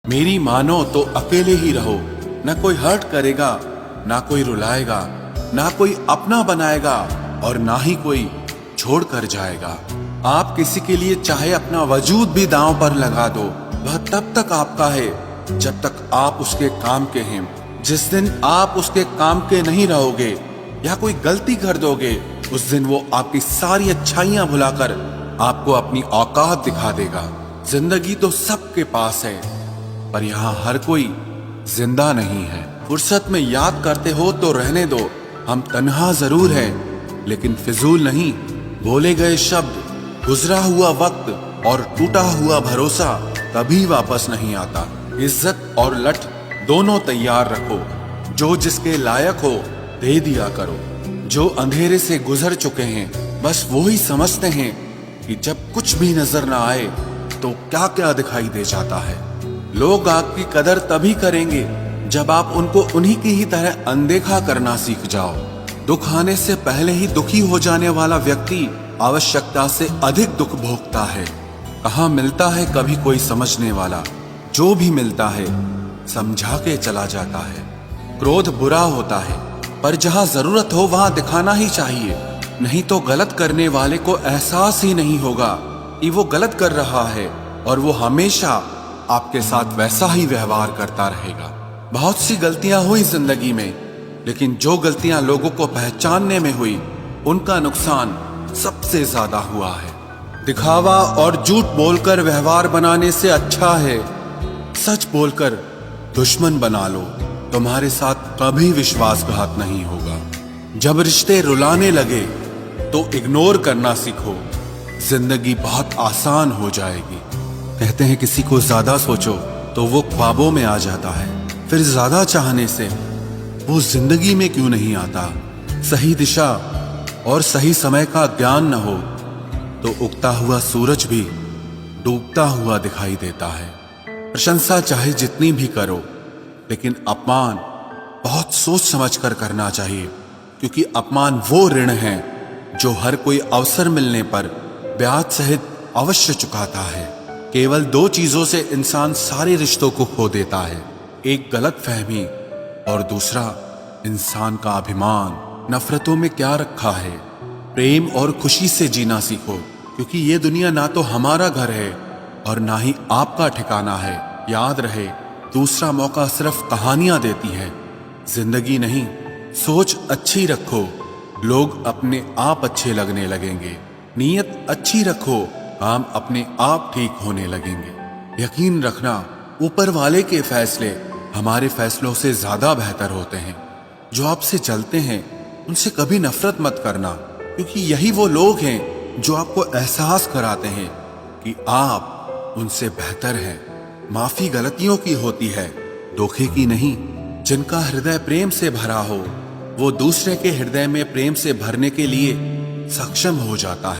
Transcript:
मेरी मानो तो अकेले ही रहो, न कोई हर्ट करेगा, ना कोई रुलाएगा, ना कोई अपना बनाएगा और ना ही कोई छोड़ कर जाएगा। आप किसी के लिए चाहे अपना वजूद भी दांव पर लगा दो, वह तब तक आपका है जब तक आप उसके काम के हैं। जिस दिन आप उसके काम के नहीं रहोगे या कोई गलती कर दोगे, उस दिन वो आपकी सारी अच्छाइयां भुलाकर आपको अपनी औकात दिखा देगा। जिंदगी तो सबके पास है, पर यहाँ हर कोई जिंदा नहीं है। फुर्सत में याद करते हो तो रहने दो, हम तन्हा जरूर हैं लेकिन फिजूल नहीं। बोले गए शब्द, गुजरा हुआ वक्त और टूटा हुआ भरोसा कभी वापस नहीं आता। इज्जत और लठ दोनों तैयार रखो, जो जिसके लायक हो दे दिया करो। जो अंधेरे से गुजर चुके हैं बस वो ही समझते हैं कि जब कुछ भी नजर ना आए तो क्या क्या दिखाई दे जाता है। लोग आपकी कदर तभी करेंगे जब आप उनको उन्हीं की ही तरह अनदेखा करना सीख जाओ। दुख आने से पहले ही दुखी हो जाने वाला व्यक्ति आवश्यकता से अधिक दुख भोगता है। कहाँ मिलता है कभी कोई समझने वाला, जो भी मिलता है समझा के चला जाता है। क्रोध बुरा होता है, पर जहाँ जरूरत हो वहां दिखाना ही चाहिए, नहीं तो गलत करने वाले को एहसास ही नहीं होगा कि वो गलत कर रहा है और वो हमेशा आपके साथ वैसा ही व्यवहार करता रहेगा। बहुत सी गलतियां हुई जिंदगी में, लेकिन जो गलतियां लोगों को पहचानने में हुई उनका नुकसान सबसे ज्यादा हुआ है। दिखावा और झूठ बोलकर व्यवहार बनाने से अच्छा है सच बोलकर दुश्मन बना लो, तुम्हारे साथ कभी विश्वासघात नहीं होगा। जब रिश्ते रुलाने लगे तो इग्नोर करना सीखो, जिंदगी बहुत आसान हो जाएगी। कहते हैं किसी को ज्यादा सोचो तो वो ख्वाबों में आ जाता है, फिर ज्यादा चाहने से वो जिंदगी में क्यों नहीं आता। सही दिशा और सही समय का ज्ञान न हो तो उगता हुआ सूरज भी डूबता हुआ दिखाई देता है। प्रशंसा चाहे जितनी भी करो, लेकिन अपमान बहुत सोच समझ कर करना चाहिए, क्योंकि अपमान वो ऋण है जो हर कोई अवसर मिलने पर ब्याज सहित अवश्य चुकाता है। केवल दो चीजों से इंसान सारे रिश्तों को खो देता है, एक गलत फहमी और दूसरा इंसान का अभिमान। नफरतों में क्या रखा है, प्रेम और खुशी से जीना सीखो, क्योंकि ये दुनिया ना तो हमारा घर है और ना ही आपका ठिकाना है। याद रहे, दूसरा मौका सिर्फ कहानियां देती है, जिंदगी नहीं। सोच अच्छी रखो, लोग अपने आप अच्छे लगने लगेंगे। नीयत अच्छी रखो, काम अपने आप ठीक होने लगेंगे। यकीन रखना, ऊपर वाले के फैसले हमारे फैसलों से ज्यादा बेहतर होते हैं। जो आपसे चलते हैं उनसे कभी नफरत मत करना, क्योंकि यही वो लोग हैं जो आपको एहसास कराते हैं कि आप उनसे बेहतर हैं। माफी गलतियों की होती है, धोखे की नहीं। जिनका हृदय प्रेम से भरा हो वो दूसरे के हृदय में प्रेम से भरने के लिए सक्षम हो जाता है।